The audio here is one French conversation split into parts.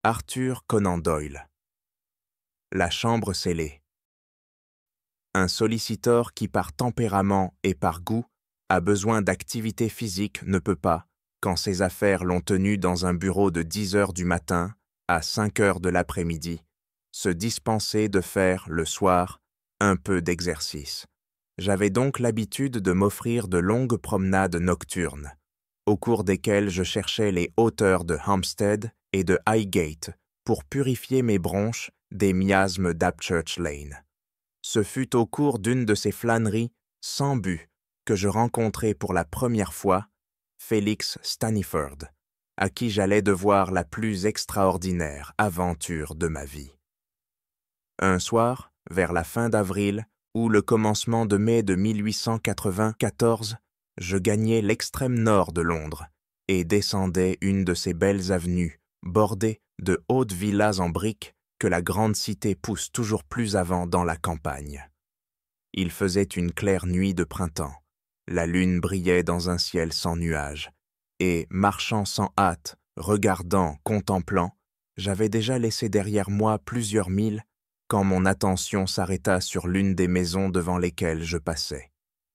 Arthur Conan Doyle. La chambre scellée. Un solliciteur qui par tempérament et par goût a besoin d'activité physique ne peut pas, quand ses affaires l'ont tenu dans un bureau de 10 heures du matin à 5 heures de l'après-midi, se dispenser de faire, le soir, un peu d'exercice. J'avais donc l'habitude de m'offrir de longues promenades nocturnes, au cours desquelles je cherchais les hauteurs de Hampstead et de Highgate pour purifier mes bronches des miasmes d'Abchurch Lane. Ce fut au cours d'une de ces flâneries sans but que je rencontrai pour la première fois Félix Staniford, à qui j'allais devoir la plus extraordinaire aventure de ma vie. Un soir, vers la fin d'avril ou le commencement de mai de 1894, je gagnais l'extrême nord de Londres et descendais une de ces belles avenues bordées de hautes villas en briques que la grande cité pousse toujours plus avant dans la campagne. Il faisait une claire nuit de printemps. La lune brillait dans un ciel sans nuages, et, marchant sans hâte, regardant, contemplant, j'avais déjà laissé derrière moi plusieurs milles quand mon attention s'arrêta sur l'une des maisons devant lesquelles je passais.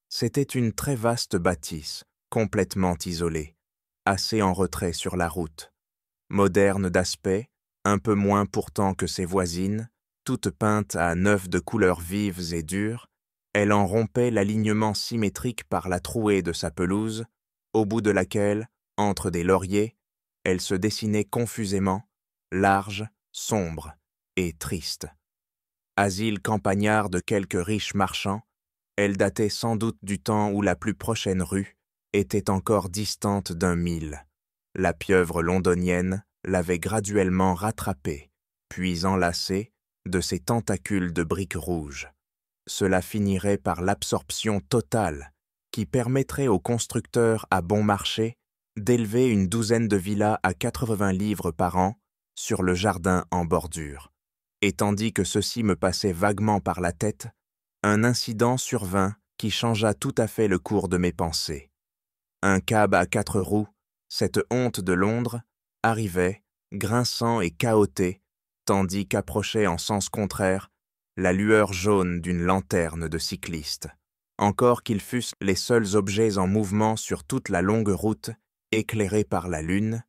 C'était une très vaste bâtisse, complètement isolée, assez en retrait sur la route. Moderne d'aspect, un peu moins pourtant que ses voisines, toute peinte à neuf de couleurs vives et dures, elle en rompait l'alignement symétrique par la trouée de sa pelouse, au bout de laquelle, entre des lauriers, elle se dessinait confusément, large, sombre et triste. Asile campagnard de quelques riches marchands, elle datait sans doute du temps où la plus prochaine rue était encore distante d'1 mille. La pieuvre londonienne l'avait graduellement rattrapée, puis enlacée de ses tentacules de briques rouges. Cela finirait par l'absorption totale qui permettrait aux constructeurs à bon marché d'élever une douzaine de villas à 80 livres par an sur le jardin en bordure. Et tandis que ceci me passait vaguement par la tête, un incident survint qui changea tout à fait le cours de mes pensées. Un cab à 4 roues, cette honte de Londres, arrivait, grinçant et cahoté, tandis qu'approchait en sens contraire la lueur jaune d'une lanterne de cycliste. Encore qu'ils fussent les seuls objets en mouvement sur toute la longue route, éclairée par la lune,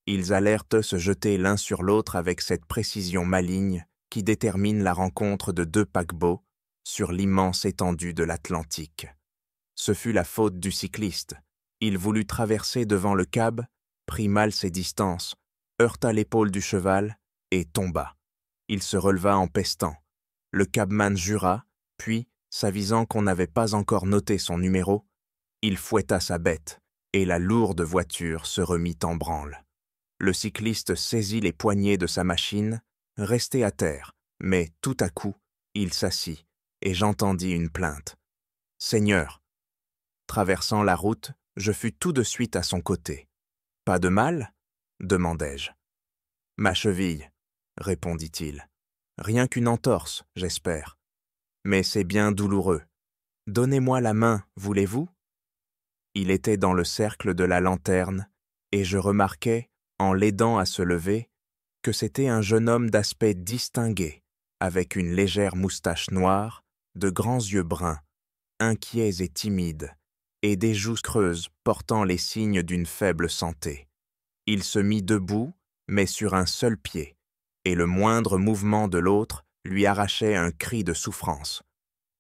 ils allèrent se jeter l'un sur l'autre avec cette précision maligne qui détermine la rencontre de 2 paquebots sur l'immense étendue de l'Atlantique. Ce fut la faute du cycliste. Il voulut traverser devant le cab, prit mal ses distances, heurta l'épaule du cheval et tomba. Il se releva en pestant. Le cabman jura, puis, s'avisant qu'on n'avait pas encore noté son numéro, il fouetta sa bête et la lourde voiture se remit en branle. Le cycliste saisit les poignées de sa machine, resté à terre, mais tout à coup, il s'assit et j'entendis une plainte. « Seigneur !» Traversant la route, je fus tout de suite à son côté. « Pas de mal ?» demandai-je. « Ma cheville, » répondit-il. « Rien qu'une entorse, j'espère. Mais c'est bien douloureux. Donnez-moi la main, voulez-vous » Il était dans le cercle de la lanterne, et je remarquai, en l'aidant à se lever, que c'était un jeune homme d'aspect distingué, avec une légère moustache noire, de grands yeux bruns, inquiets et timides, et des joues creuses portant les signes d'une faible santé. Il se mit debout, mais sur un seul pied, et le moindre mouvement de l'autre lui arrachait un cri de souffrance.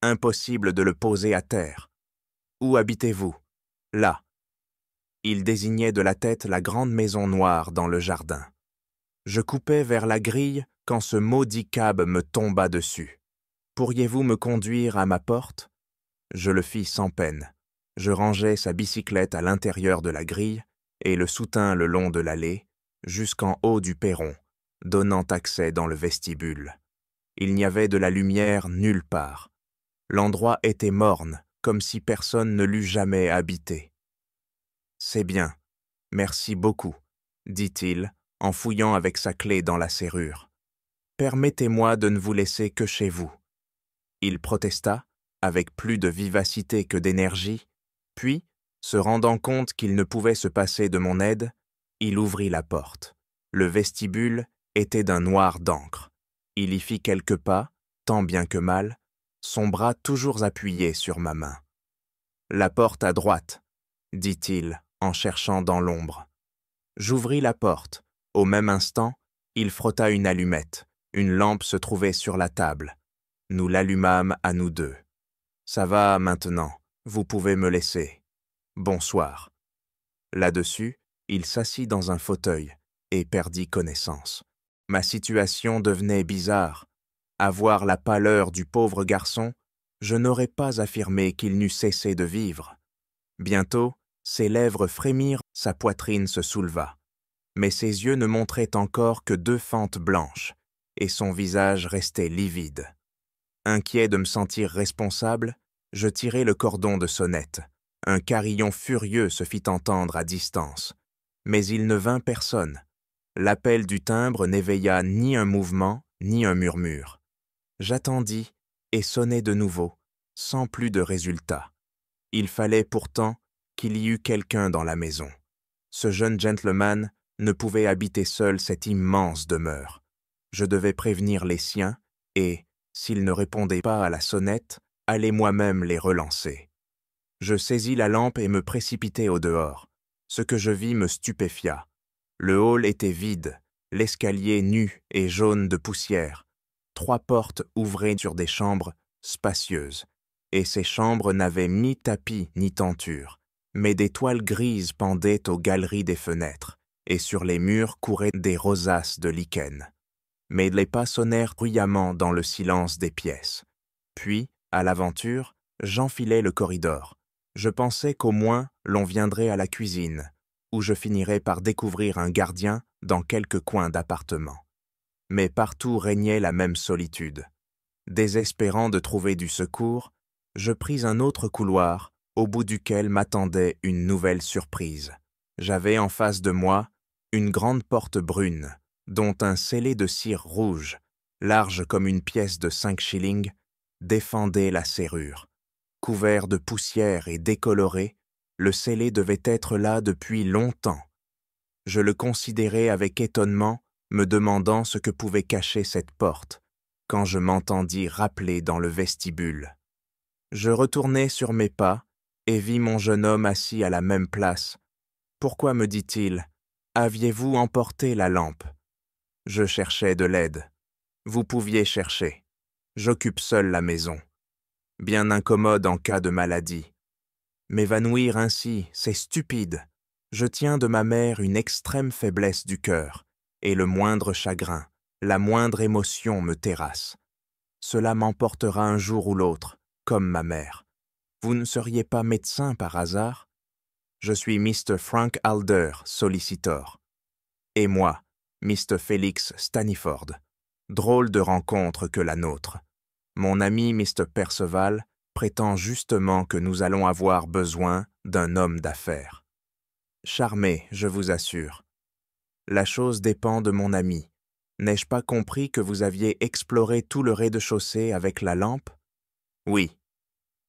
Impossible de le poser à terre. « Où habitez-vous ?»« Là. » Il désignait de la tête la grande maison noire dans le jardin. Je coupais vers la grille quand ce maudit cab me tomba dessus. « Pourriez-vous me conduire à ma porte ?» Je le fis sans peine. Je rangeai sa bicyclette à l'intérieur de la grille et le soutins le long de l'allée, jusqu'en haut du perron, donnant accès dans le vestibule. Il n'y avait de la lumière nulle part. L'endroit était morne, comme si personne ne l'eût jamais habité. « C'est bien, merci beaucoup, » dit-il, en fouillant avec sa clé dans la serrure. « Permettez-moi de ne vous laisser que chez vous. » Il protesta, avec plus de vivacité que d'énergie, puis, se rendant compte qu'il ne pouvait se passer de mon aide, il ouvrit la porte. Le vestibule était d'un noir d'encre. Il y fit quelques pas, tant bien que mal, son bras toujours appuyé sur ma main. « La porte à droite », dit-il en cherchant dans l'ombre. J'ouvris la porte. Au même instant, il frotta une allumette. Une lampe se trouvait sur la table. Nous l'allumâmes à nous deux. « Ça va maintenant, vous pouvez me laisser. Bonsoir. » Là-dessus, il s'assit dans un fauteuil et perdit connaissance. Ma situation devenait bizarre. À voir la pâleur du pauvre garçon, je n'aurais pas affirmé qu'il n'eût cessé de vivre. Bientôt, ses lèvres frémirent, sa poitrine se souleva. Mais ses yeux ne montraient encore que 2 fentes blanches, et son visage restait livide. Inquiet de me sentir responsable, je tirai le cordon de sonnette. Un carillon furieux se fit entendre à distance. Mais il ne vint personne. L'appel du timbre n'éveilla ni un mouvement, ni un murmure. J'attendis et sonnai de nouveau, sans plus de résultat. Il fallait pourtant qu'il y eût quelqu'un dans la maison. Ce jeune gentleman ne pouvait habiter seul cette immense demeure. Je devais prévenir les siens et, s'ils ne répondaient pas à la sonnette, aller moi-même les relancer. Je saisis la lampe et me précipitai au dehors. Ce que je vis me stupéfia. Le hall était vide, l'escalier nu et jaune de poussière. 3 portes ouvraient sur des chambres spacieuses, et ces chambres n'avaient ni tapis ni tenture, mais des toiles grises pendaient aux galeries des fenêtres, et sur les murs couraient des rosaces de lichen. Mais les pas sonnèrent bruyamment dans le silence des pièces. Puis, à l'aventure, j'enfilai le corridor. Je pensais qu'au moins l'on viendrait à la cuisine, où je finirais par découvrir un gardien dans quelque coin d'appartement. Mais partout régnait la même solitude. Désespérant de trouver du secours, je pris un autre couloir, au bout duquel m'attendait une nouvelle surprise. J'avais en face de moi une grande porte brune, dont un scellé de cire rouge, large comme une pièce de 5 shillings, défendait la serrure. Couvert de poussière et décoloré, le scellé devait être là depuis longtemps. Je le considérais avec étonnement, me demandant ce que pouvait cacher cette porte, quand je m'entendis rappeler dans le vestibule. Je retournai sur mes pas et vis mon jeune homme assis à la même place. « Pourquoi, me dit-il, aviez-vous emporté la lampe ?» Je cherchais de l'aide. « Vous pouviez chercher. J'occupe seul la maison. Bien incommode en cas de maladie. M'évanouir ainsi, c'est stupide. Je tiens de ma mère une extrême faiblesse du cœur, et le moindre chagrin, la moindre émotion me terrasse. Cela m'emportera un jour ou l'autre, comme ma mère. Vous ne seriez pas médecin par hasard? Je suis Mr. Frank Alder, sollicitor. Et moi, Mr. Félix Staniford. Drôle de rencontre que la nôtre. Mon ami Mr. Perceval prétend justement que nous allons avoir besoin d'un homme d'affaires. Charmé, je vous assure. La chose dépend de mon ami. N'ai-je pas compris que vous aviez exploré tout le rez-de-chaussée avec la lampe? Oui.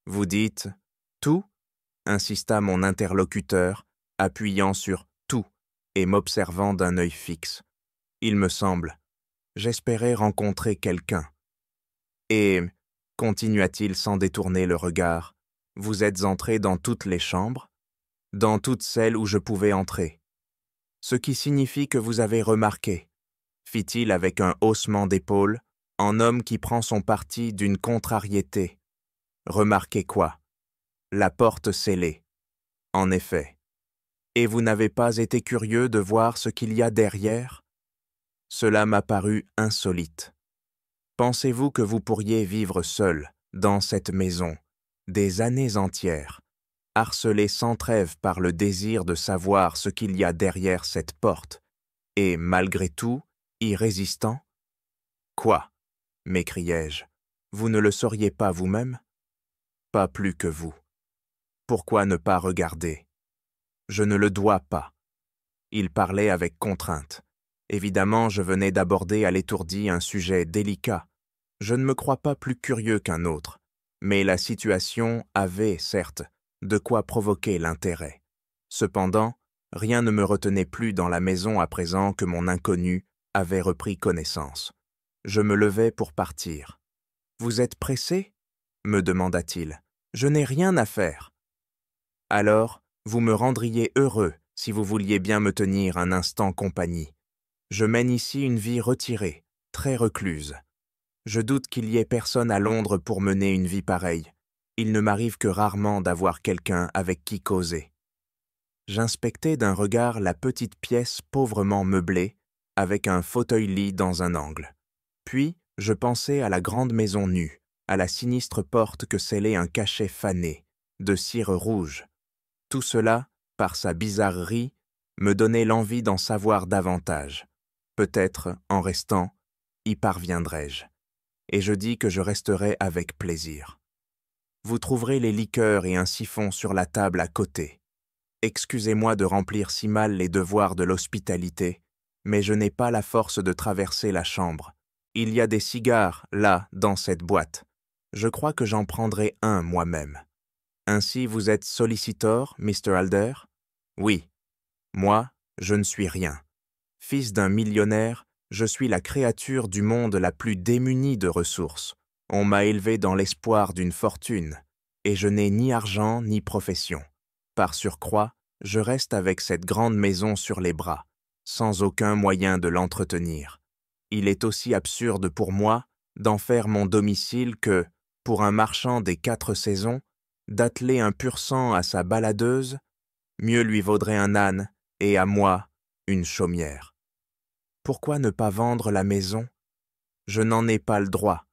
Vous dites « tout » insista mon interlocuteur, appuyant sur « tout » et m'observant d'un œil fixe. Il me semble. J'espérais rencontrer quelqu'un. Et, continua-t-il sans détourner le regard, vous êtes entré dans toutes les chambres? Dans toutes celles où je pouvais entrer. Ce qui signifie que vous avez remarqué, fit-il avec un haussement d'épaules, en homme qui prend son parti d'une contrariété. Remarquez quoi? La porte scellée. En effet. Et vous n'avez pas été curieux de voir ce qu'il y a derrière? Cela m'a paru insolite. Pensez-vous que vous pourriez vivre seul, dans cette maison, des années entières, harcelé sans trêve par le désir de savoir ce qu'il y a derrière cette porte, et, malgré tout, y résistant? Quoi? M'écriai-je. Vous ne le sauriez pas vous-même? Pas plus que vous. Pourquoi ne pas regarder? Je ne le dois pas. Il parlait avec contrainte. Évidemment, je venais d'aborder à l'étourdi un sujet délicat. Je ne me crois pas plus curieux qu'un autre, mais la situation avait, certes, de quoi provoquer l'intérêt. Cependant, rien ne me retenait plus dans la maison à présent que mon inconnu, avait repris connaissance. Je me levai pour partir. « Vous êtes pressé ?» me demanda-t-il. « Je n'ai rien à faire. » « Alors, vous me rendriez heureux si vous vouliez bien me tenir un instant compagnie. Je mène ici une vie retirée, très recluse. Je doute qu'il y ait personne à Londres pour mener une vie pareille. Il ne m'arrive que rarement d'avoir quelqu'un avec qui causer. » J'inspectai d'un regard la petite pièce pauvrement meublée, avec un fauteuil-lit dans un angle. Puis, je pensai à la grande maison nue, à la sinistre porte que scellait un cachet fané, de cire rouge. Tout cela, par sa bizarrerie, me donnait l'envie d'en savoir davantage. Peut-être, en restant, y parviendrai-je. Et je dis que je resterai avec plaisir. Vous trouverez les liqueurs et un siphon sur la table à côté. Excusez-moi de remplir si mal les devoirs de l'hospitalité, mais je n'ai pas la force de traverser la chambre. Il y a des cigares, là, dans cette boîte. Je crois que j'en prendrai un moi-même. Ainsi, vous êtes sollicitor, Mr. Alder? Oui. Moi, je ne suis rien. Fils d'un millionnaire, je suis la créature du monde la plus démunie de ressources. On m'a élevé dans l'espoir d'une fortune, et je n'ai ni argent ni profession. Par surcroît, je reste avec cette grande maison sur les bras, sans aucun moyen de l'entretenir. Il est aussi absurde pour moi d'en faire mon domicile que, pour un marchand des 4 saisons, d'atteler un pur-sang à sa baladeuse, mieux lui vaudrait un âne, et à moi, une chaumière. Pourquoi ne pas vendre la maison? Je n'en ai pas le droit.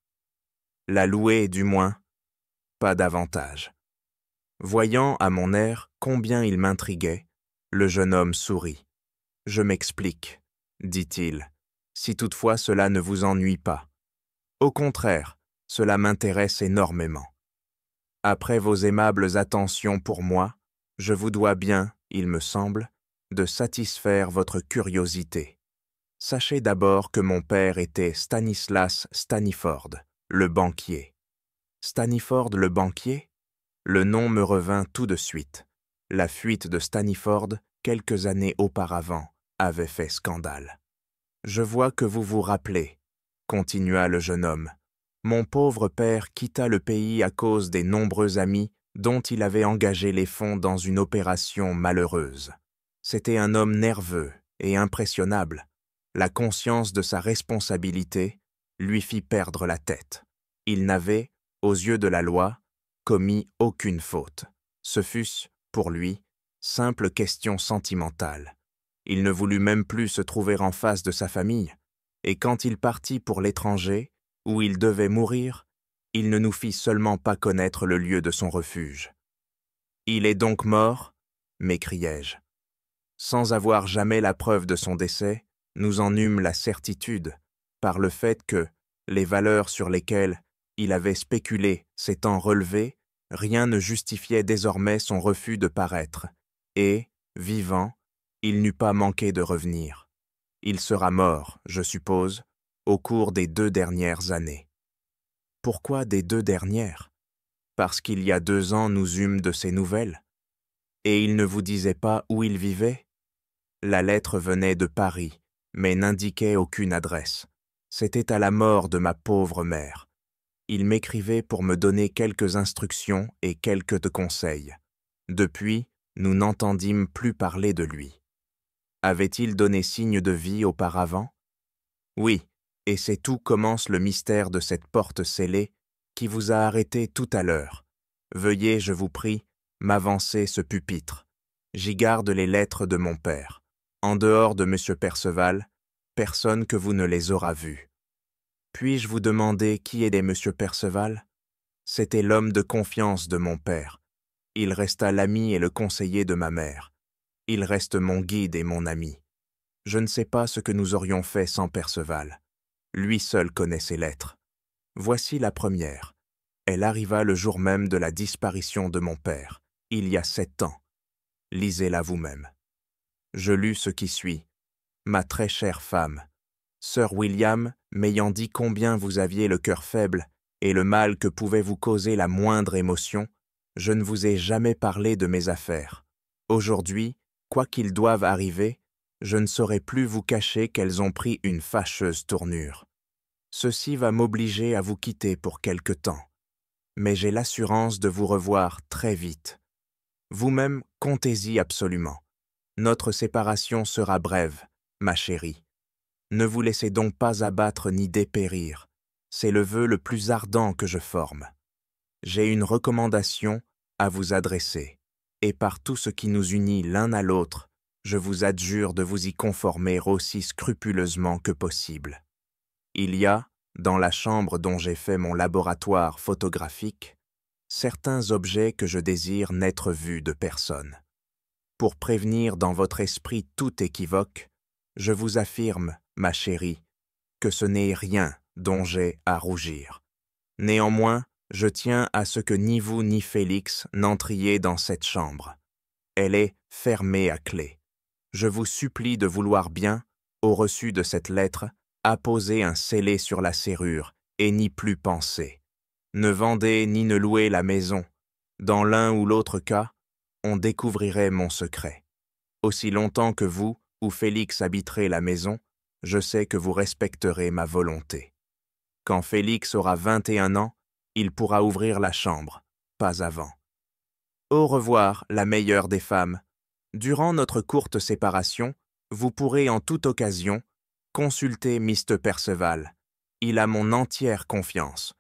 La louer, du moins, pas davantage. Voyant à mon air combien il m'intriguait, le jeune homme sourit. « Je m'explique, » dit-il, « si toutefois cela ne vous ennuie pas. Au contraire, cela m'intéresse énormément. Après vos aimables attentions pour moi, je vous dois bien, il me semble, de satisfaire votre curiosité. Sachez d'abord que mon père était Stanislas Staniford, le banquier. » Staniford le banquier? Le nom me revint tout de suite. La fuite de Staniford, quelques années auparavant, avait fait scandale. « Je vois que vous vous rappelez, » continua le jeune homme. « Mon pauvre père quitta le pays à cause des nombreux amis dont il avait engagé les fonds dans une opération malheureuse. C'était un homme nerveux et impressionnable. La conscience de sa responsabilité lui fit perdre la tête. Il n'avait, aux yeux de la loi, commis aucune faute. Ce fût-ce, pour lui, simple question sentimentale. Il ne voulut même plus se trouver en face de sa famille, et quand il partit pour l'étranger, où il devait mourir, il ne nous fit seulement pas connaître le lieu de son refuge. « Il est donc mort ?» m'écriai-je. Sans avoir jamais la preuve de son décès, nous en eûmes la certitude, par le fait que, les valeurs sur lesquelles il avait spéculé s'étant relevées, rien ne justifiait désormais son refus de paraître, et, vivant, il n'eût pas manqué de revenir. Il sera mort, je suppose, au cours des 2 dernières années. Pourquoi des 2 dernières? Parce qu'il y a 2 ans nous eûmes de ses nouvelles. Et il ne vous disait pas où il vivait? La lettre venait de Paris, mais n'indiquait aucune adresse. C'était à la mort de ma pauvre mère. Il m'écrivait pour me donner quelques instructions et quelques conseils. Depuis, nous n'entendîmes plus parler de lui. Avait-il donné signe de vie auparavant? Oui, et c'est tout commence le mystère de cette porte scellée qui vous a arrêté tout à l'heure. Veuillez, je vous prie, m'avancer ce pupitre. J'y garde les lettres de mon père. En dehors de M. Perceval, personne que vous ne les aura vues. Puis-je vous demander qui était M. Perceval? C'était l'homme de confiance de mon père. Il resta l'ami et le conseiller de ma mère. Il reste mon guide et mon ami. Je ne sais pas ce que nous aurions fait sans Perceval. Lui seul connaît ses lettres. Voici la première. Elle arriva le jour même de la disparition de mon père, il y a 7 ans. Lisez-la vous-même. Je lus ce qui suit. Ma très chère femme, Sir William, m'ayant dit combien vous aviez le cœur faible et le mal que pouvait vous causer la moindre émotion, je ne vous ai jamais parlé de mes affaires. Aujourd'hui, quoi qu'il doive arriver, je ne saurais plus vous cacher qu'elles ont pris une fâcheuse tournure. Ceci va m'obliger à vous quitter pour quelque temps, mais j'ai l'assurance de vous revoir très vite. Vous-même, comptez-y absolument. Notre séparation sera brève, ma chérie. Ne vous laissez donc pas abattre ni dépérir. C'est le vœu le plus ardent que je forme. J'ai une recommandation à vous adresser, et par tout ce qui nous unit l'un à l'autre, je vous adjure de vous y conformer aussi scrupuleusement que possible. Il y a, dans la chambre dont j'ai fait mon laboratoire photographique, certains objets que je désire n'être vus de personne. Pour prévenir dans votre esprit tout équivoque, je vous affirme, ma chérie, que ce n'est rien dont j'ai à rougir. Néanmoins, je tiens à ce que ni vous ni Félix n'entriez dans cette chambre. Elle est fermée à clé. Je vous supplie de vouloir bien, au reçu de cette lettre, apposer un scellé sur la serrure et n'y plus penser. Ne vendez ni ne louez la maison. Dans l'un ou l'autre cas, on découvrirait mon secret. Aussi longtemps que vous ou Félix habiterez la maison, je sais que vous respecterez ma volonté. Quand Félix aura 21 ans, il pourra ouvrir la chambre, pas avant. Au revoir, la meilleure des femmes. Durant notre courte séparation, vous pourrez en toute occasion consulter Mr. Perceval. Il a mon entière confiance.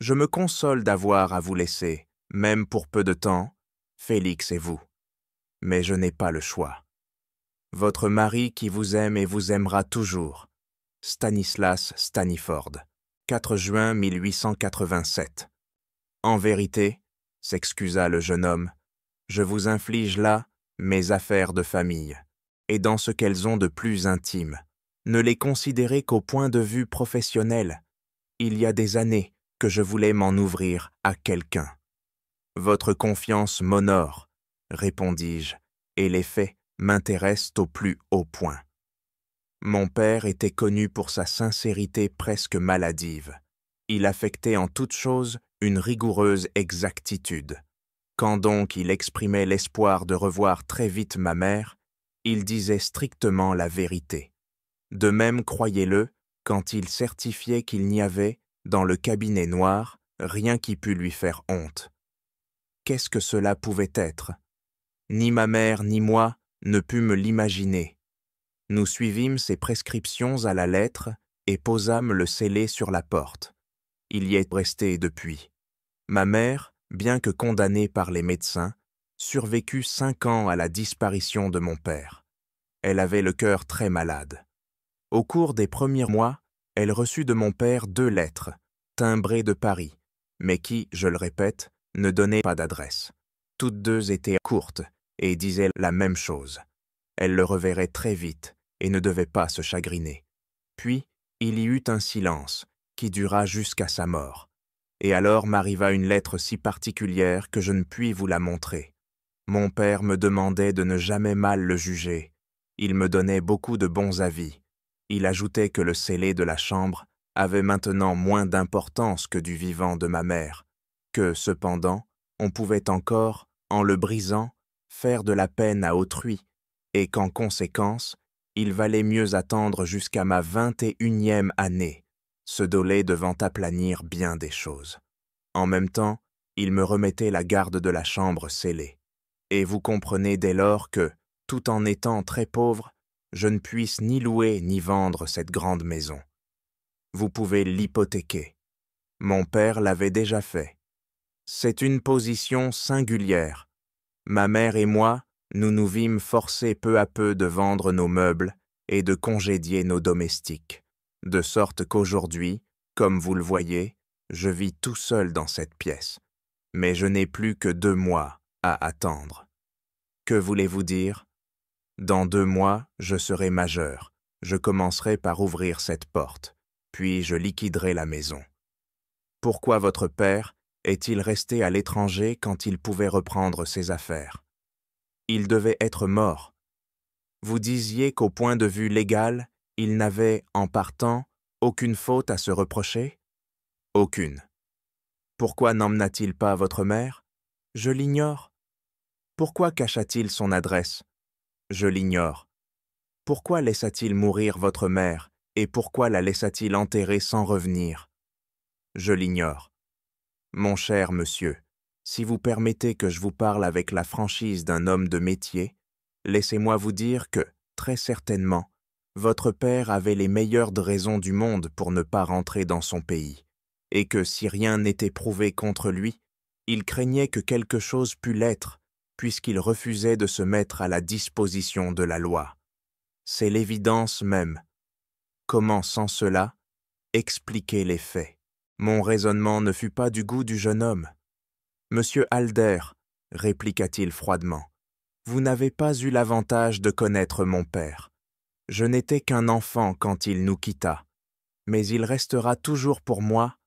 Je me console d'avoir à vous laisser, même pour peu de temps, Félix et vous. Mais je n'ai pas le choix. Votre mari qui vous aime et vous aimera toujours. Stanislas Staniford, 4 juin 1887. En vérité, s'excusa le jeune homme, je vous inflige là mes affaires de famille, et dans ce qu'elles ont de plus intime. Ne les considérez qu'au point de vue professionnel. Il y a des années que je voulais m'en ouvrir à quelqu'un. Votre confiance m'honore, répondis-je, et les faits m'intéressent au plus haut point. Mon père était connu pour sa sincérité presque maladive. Il affectait en toute chose une rigoureuse exactitude. Quand donc il exprimait l'espoir de revoir très vite ma mère, il disait strictement la vérité. De même, croyez-le, quand il certifiait qu'il n'y avait, dans le cabinet noir, rien qui pût lui faire honte. Qu'est-ce que cela pouvait être? Ni ma mère ni moi ne pûmes me l'imaginer. Nous suivîmes ses prescriptions à la lettre et posâmes le scellé sur la porte. Il y est resté depuis. Ma mère, bien que condamnée par les médecins, survécut 5 ans à la disparition de mon père. Elle avait le cœur très malade. Au cours des premiers mois, elle reçut de mon père 2 lettres, timbrées de Paris, mais qui, je le répète, ne donnaient pas d'adresse. Toutes 2 étaient courtes et disaient la même chose. Elle le reverrait très vite et ne devait pas se chagriner. Puis, il y eut un silence qui dura jusqu'à sa mort. Et alors m'arriva une lettre si particulière que je ne puis vous la montrer. Mon père me demandait de ne jamais mal le juger. Il me donnait beaucoup de bons avis. Il ajoutait que le scellé de la chambre avait maintenant moins d'importance que du vivant de ma mère, que, cependant, on pouvait encore, en le brisant, faire de la peine à autrui, et qu'en conséquence, il valait mieux attendre jusqu'à ma 21e année, ce délai devant aplanir bien des choses. En même temps, il me remettait la garde de la chambre scellée. Et vous comprenez dès lors que, tout en étant très pauvre, je ne puisse ni louer ni vendre cette grande maison. Vous pouvez l'hypothéquer. Mon père l'avait déjà fait. C'est une position singulière. Ma mère et moi, nous nous vîmes forcés peu à peu de vendre nos meubles et de congédier nos domestiques, de sorte qu'aujourd'hui, comme vous le voyez, je vis tout seul dans cette pièce, mais je n'ai plus que 2 mois à attendre. Que voulez-vous dire? Dans 2 mois, je serai majeur, je commencerai par ouvrir cette porte, puis je liquiderai la maison. Pourquoi votre père est-il resté à l'étranger quand il pouvait reprendre ses affaires? Il devait être mort. Vous disiez qu'au point de vue légal, il n'avait, en partant, aucune faute à se reprocher? Aucune. Pourquoi n'emmena-t-il pas votre mère? Je l'ignore. Pourquoi cacha-t-il son adresse? Je l'ignore. Pourquoi laissa-t-il mourir votre mère, et pourquoi la laissa-t-il enterrer sans revenir? Je l'ignore. Mon cher monsieur, si vous permettez que je vous parle avec la franchise d'un homme de métier, laissez-moi vous dire que, très certainement, votre père avait les meilleures raisons du monde pour ne pas rentrer dans son pays, et que si rien n'était prouvé contre lui, il craignait que quelque chose pût l'être, puisqu'il refusait de se mettre à la disposition de la loi. C'est l'évidence même. Comment, sans cela, expliquer les faits? Mon raisonnement ne fut pas du goût du jeune homme. « Monsieur Alder, répliqua-t-il froidement, vous n'avez pas eu l'avantage de connaître mon père. Je n'étais qu'un enfant quand il nous quitta, mais il restera toujours pour moi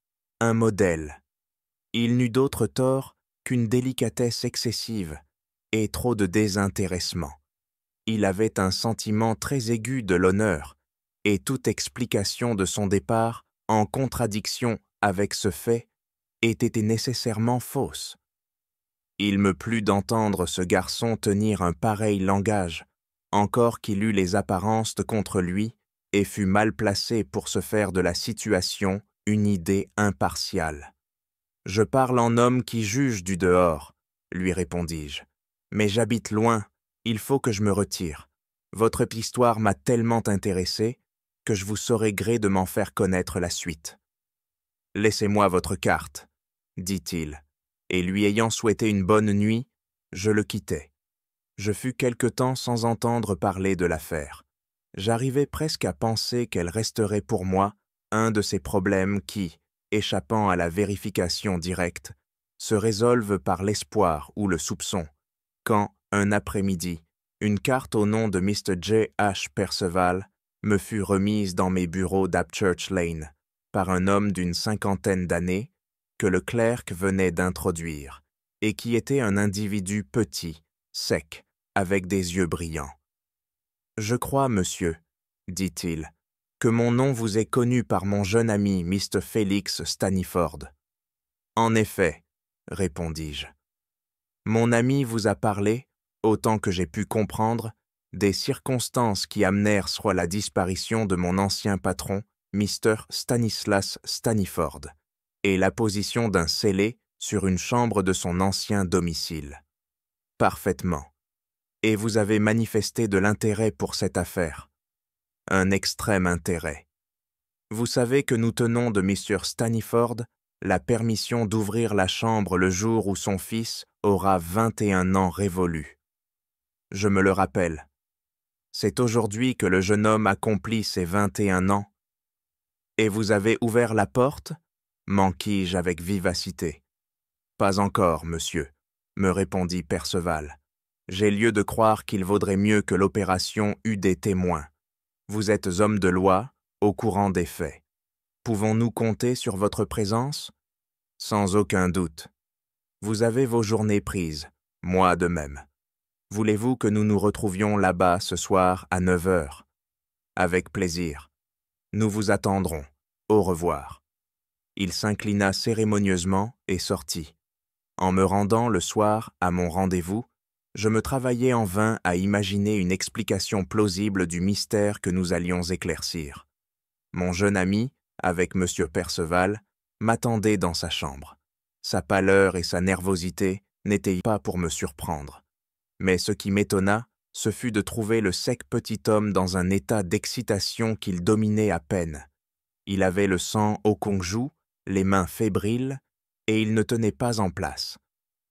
un modèle. Il n'eut d'autre tort qu'une délicatesse excessive et trop de désintéressement. Il avait un sentiment très aigu de l'honneur, et toute explication de son départ en contradiction avec ce fait était nécessairement fausse. Il me plut d'entendre ce garçon tenir un pareil langage, encore qu'il eût les apparences contre lui et fût mal placé pour se faire de la situation une idée impartiale. « Je parle en homme qui juge du dehors, » lui répondis-je, « mais j'habite loin, il faut que je me retire. Votre histoire m'a tellement intéressé que je vous saurai gré de m'en faire connaître la suite. » « Laissez-moi votre carte, » dit-il, et lui ayant souhaité une bonne nuit, je le quittai. Je fus quelque temps sans entendre parler de l'affaire. J'arrivais presque à penser qu'elle resterait pour moi un de ces problèmes qui, échappant à la vérification directe, se résolvent par l'espoir ou le soupçon, quand, un après-midi, une carte au nom de Mr. J. H. Perceval me fut remise dans mes bureaux d'Abchurch Lane par un homme d'une cinquantaine d'années que le clerc venait d'introduire et qui était un individu petit, sec, avec des yeux brillants. « Je crois, monsieur, dit-il, que mon nom vous est connu par mon jeune ami Mr. Félix Staniford. »« En effet, répondis-je. Mon ami vous a parlé, autant que j'ai pu comprendre, des circonstances qui amenèrent soit la disparition de mon ancien patron, Mr. Stanislas Staniford, et la position d'un scellé sur une chambre de son ancien domicile. Parfaitement. Et vous avez manifesté de l'intérêt pour cette affaire. Un extrême intérêt. Vous savez que nous tenons de Mr. Staniford la permission d'ouvrir la chambre le jour où son fils aura 21 ans révolus. Je me le rappelle. C'est aujourd'hui que le jeune homme accomplit ses 21 ans. Et vous avez ouvert la porte ? M'enquis-je avec vivacité. Pas encore, monsieur, me répondit Perceval. J'ai lieu de croire qu'il vaudrait mieux que l'opération eût des témoins. Vous êtes homme de loi, au courant des faits. Pouvons-nous compter sur votre présence? Sans aucun doute. Vous avez vos journées prises, moi de même. Voulez-vous que nous nous retrouvions là-bas ce soir à 9 heures? Avec plaisir. Nous vous attendrons. Au revoir. Il s'inclina cérémonieusement et sortit. En me rendant le soir à mon rendez-vous, je me travaillais en vain à imaginer une explication plausible du mystère que nous allions éclaircir. Mon jeune ami, avec M. Perceval, m'attendait dans sa chambre. Sa pâleur et sa nervosité n'étaient pas pour me surprendre. Mais ce qui m'étonna, ce fut de trouver le sec petit homme dans un état d'excitation qu'il dominait à peine. Il avait le sang au congjoue, les mains fébriles, et il ne tenait pas en place.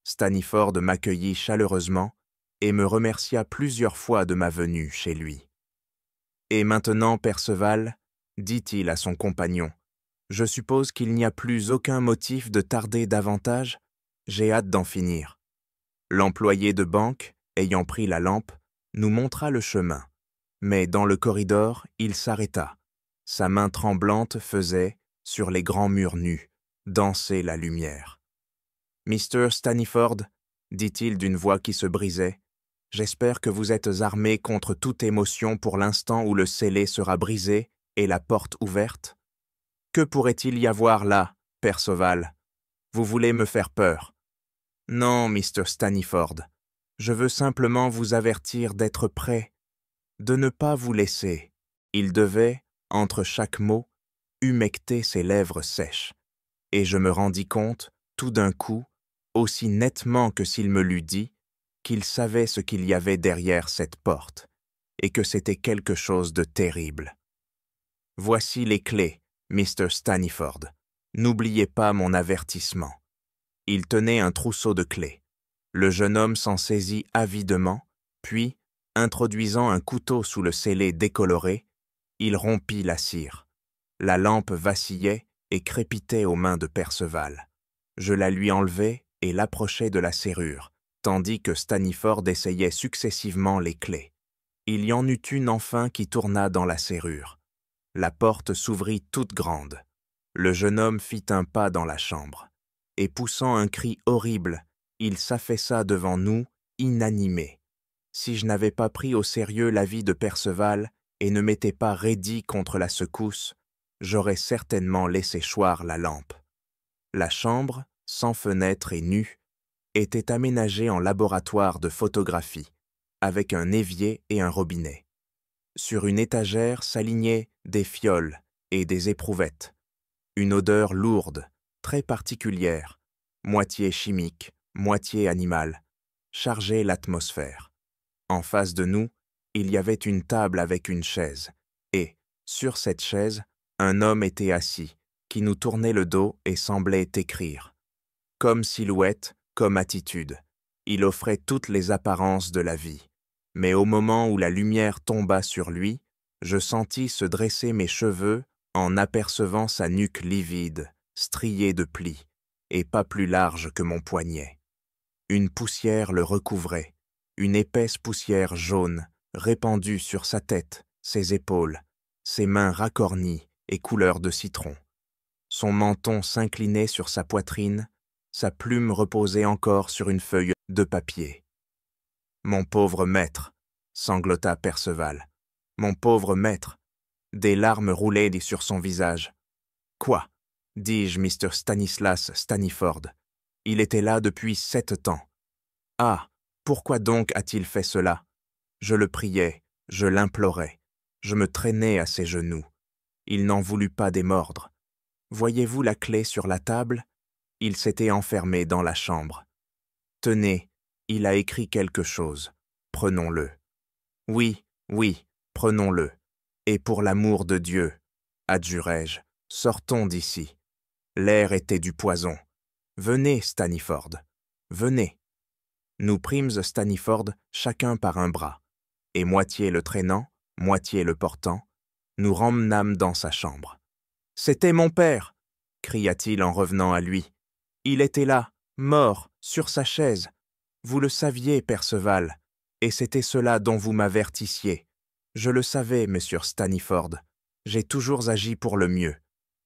Staniford m'accueillit chaleureusement et me remercia plusieurs fois de ma venue chez lui. « Et maintenant, Perceval, dit-il à son compagnon, je suppose qu'il n'y a plus aucun motif de tarder davantage? J'ai hâte d'en finir. » L'employé de banque, ayant pris la lampe, nous montra le chemin. Mais dans le corridor, il s'arrêta. Sa main tremblante faisait, sur les grands murs nus, danser la lumière. « Mr. Staniford, dit-il d'une voix qui se brisait, j'espère que vous êtes armé contre toute émotion pour l'instant où le scellé sera brisé et la porte ouverte. Que pourrait-il y avoir là, Perceval? Vous voulez me faire peur. Non, Mr. Staniford, je veux simplement vous avertir d'être prêt. de ne pas vous laisser. Il devait, entre chaque mot, humecter ses lèvres sèches. Et je me rendis compte, tout d'un coup, aussi nettement que s'il me l'eût dit, qu'il savait ce qu'il y avait derrière cette porte, et que c'était quelque chose de terrible. « Voici les clés, Mr. Stanniford. N'oubliez pas mon avertissement. » Il tenait un trousseau de clés. Le jeune homme s'en saisit avidement, puis, introduisant un couteau sous le scellé décoloré, il rompit la cire. La lampe vacillait et crépitait aux mains de Perceval. Je la lui enlevai et l'approchai de la serrure, tandis que Stanniford essayait successivement les clés. Il y en eut une enfin qui tourna dans la serrure. La porte s'ouvrit toute grande. Le jeune homme fit un pas dans la chambre, et poussant un cri horrible, il s'affaissa devant nous, inanimé. Si je n'avais pas pris au sérieux l'avis de Perceval et ne m'étais pas raidi contre la secousse, j'aurais certainement laissé choir la lampe. La chambre, sans fenêtre et nue, était aménagée en laboratoire de photographie, avec un évier et un robinet. Sur une étagère s'alignaient des fioles et des éprouvettes. Une odeur lourde, très particulière, moitié chimique, moitié animale, chargeait l'atmosphère. En face de nous, il y avait une table avec une chaise, et, sur cette chaise, un homme était assis, qui nous tournait le dos et semblait écrire. Comme silhouette, comme attitude, il offrait toutes les apparences de la vie. Mais au moment où la lumière tomba sur lui, je sentis se dresser mes cheveux en apercevant sa nuque livide, striée de plis, et pas plus large que mon poignet. Une poussière le recouvrait, une épaisse poussière jaune, répandue sur sa tête, ses épaules, ses mains racornies et couleur de citron. Son menton s'inclinait sur sa poitrine, sa plume reposait encore sur une feuille de papier. « Mon pauvre maître !» sanglota Perceval. « Mon pauvre maître !» Des larmes roulaient sur son visage. « Quoi ?» dis-je, Mr. Stanislas Stanniford. « Il était là depuis 7 ans. » « Ah, pourquoi donc a-t-il fait cela ?» Je le priais, je l'implorais, je me traînais à ses genoux. Il n'en voulut pas démordre. Voyez-vous la clé sur la table ? Il s'était enfermé dans la chambre. Tenez, il a écrit quelque chose. Prenons-le. Oui, oui, prenons-le. Et pour l'amour de Dieu, adjurai-je, sortons d'ici. L'air était du poison. Venez, Stanniford, venez. Nous prîmes Stanniford chacun par un bras, et moitié le traînant, moitié le portant, nous remmenâmes dans sa chambre. « C'était mon père !» cria-t-il en revenant à lui. « Il était là, mort, sur sa chaise. Vous le saviez, Perceval, et c'était cela dont vous m'avertissiez. Je le savais, monsieur Stanniford. J'ai toujours agi pour le mieux.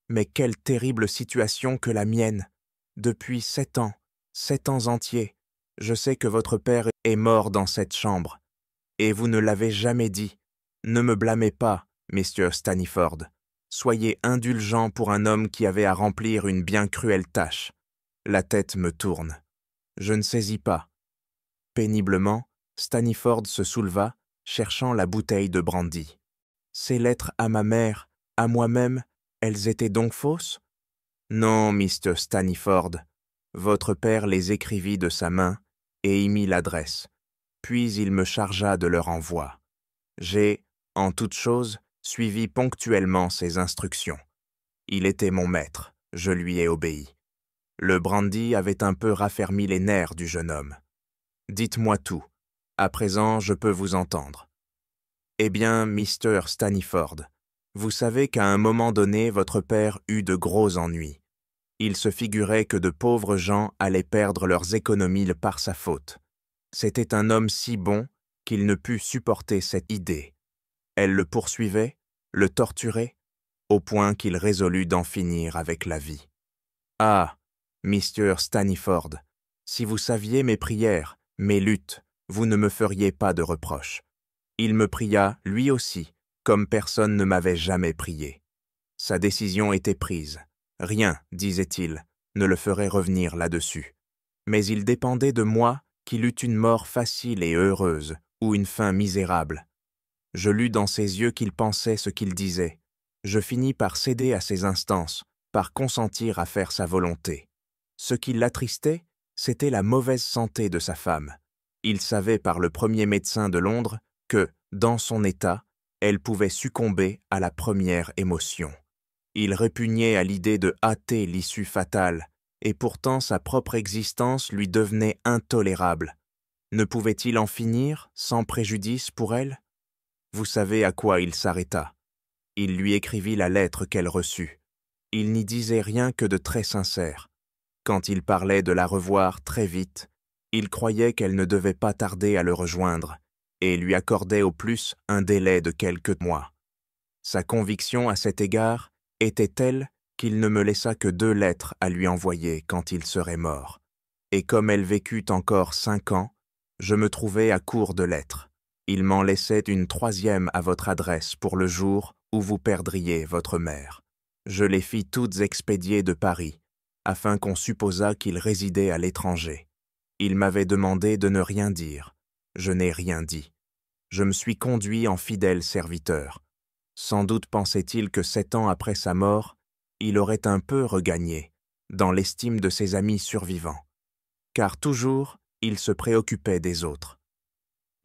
Mais quelle terrible situation que la mienne. Depuis 7 ans, 7 ans entiers, je sais que votre père est mort dans cette chambre. Et vous ne l'avez jamais dit. Ne me blâmez pas, Mr. Stanniford. Soyez indulgent pour un homme qui avait à remplir une bien cruelle tâche. La tête me tourne. Je ne saisis pas. » Péniblement, Stanniford se souleva, cherchant la bouteille de brandy. « Ces lettres à ma mère, à moi-même, elles étaient donc fausses ? » ?»« Non, Mr. Stanniford. Votre père les écrivit de sa main et y mit l'adresse. Puis il me chargea de leur envoi. J'ai, en toute chose, suivi ponctuellement ses instructions. Il était mon maître, je lui ai obéi. Le brandy avait un peu raffermi les nerfs du jeune homme. « Dites-moi tout. À présent, je peux vous entendre. » « Eh bien, Mr. Stanniford, vous savez qu'à un moment donné, votre père eut de gros ennuis. Il se figurait que de pauvres gens allaient perdre leurs économies par sa faute. C'était un homme si bon qu'il ne put supporter cette idée. Elle le poursuivait, le torturait, au point qu'il résolut d'en finir avec la vie. Ah, Mr. Stanniford, si vous saviez mes prières, mes luttes, vous ne me feriez pas de reproches. Il me pria, lui aussi, comme personne ne m'avait jamais prié. Sa décision était prise. Rien, disait-il, ne le ferait revenir là-dessus. Mais il dépendait de moi qu'il eût une mort facile et heureuse, ou une fin misérable. Je lus dans ses yeux qu'il pensait ce qu'il disait. Je finis par céder à ses instances, par consentir à faire sa volonté. Ce qui l'attristait, c'était la mauvaise santé de sa femme. Il savait par le premier médecin de Londres que, dans son état, elle pouvait succomber à la première émotion. Il répugnait à l'idée de hâter l'issue fatale, et pourtant sa propre existence lui devenait intolérable. Ne pouvait-il en finir sans préjudice pour elle? Vous savez à quoi il s'arrêta. Il lui écrivit la lettre qu'elle reçut. Il n'y disait rien que de très sincère. Quand il parlait de la revoir très vite, il croyait qu'elle ne devait pas tarder à le rejoindre, et lui accordait au plus un délai de quelques mois. Sa conviction à cet égard était telle qu'il ne me laissa que 2 lettres à lui envoyer quand il serait mort. Et comme elle vécut encore 5 ans, je me trouvais à court de lettres. Il m'en laissait une 3e à votre adresse pour le jour où vous perdriez votre mère. Je les fis toutes expédier de Paris, afin qu'on supposât qu'il résidait à l'étranger. Il m'avait demandé de ne rien dire. Je n'ai rien dit. Je me suis conduit en fidèle serviteur. Sans doute pensait-il que 7 ans après sa mort, il aurait un peu regagné, dans l'estime de ses amis survivants. Car toujours, il se préoccupait des autres.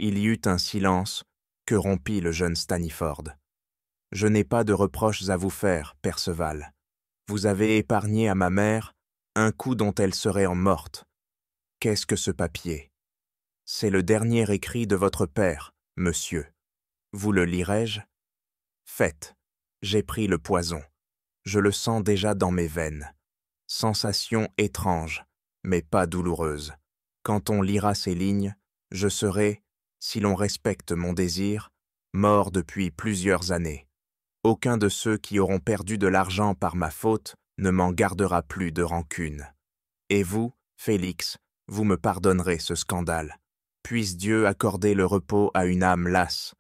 Il y eut un silence que rompit le jeune Stanniford. « Je n'ai pas de reproches à vous faire, Perceval. Vous avez épargné à ma mère un coup dont elle serait en morte. Qu'est-ce que ce papier? C'est le dernier écrit de votre père, monsieur. Vous le lirai-je? Faites. J'ai pris le poison. Je le sens déjà dans mes veines. Sensation étrange, mais pas douloureuse. Quand on lira ces lignes, je serai, si l'on respecte mon désir, mort depuis plusieurs années. Aucun de ceux qui auront perdu de l'argent par ma faute ne m'en gardera plus de rancune. Et vous, Félix, vous me pardonnerez ce scandale. Puisse Dieu accorder le repos à une âme lasse.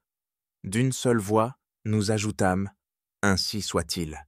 D'une seule voix, nous ajoutâmes « Ainsi soit-il ».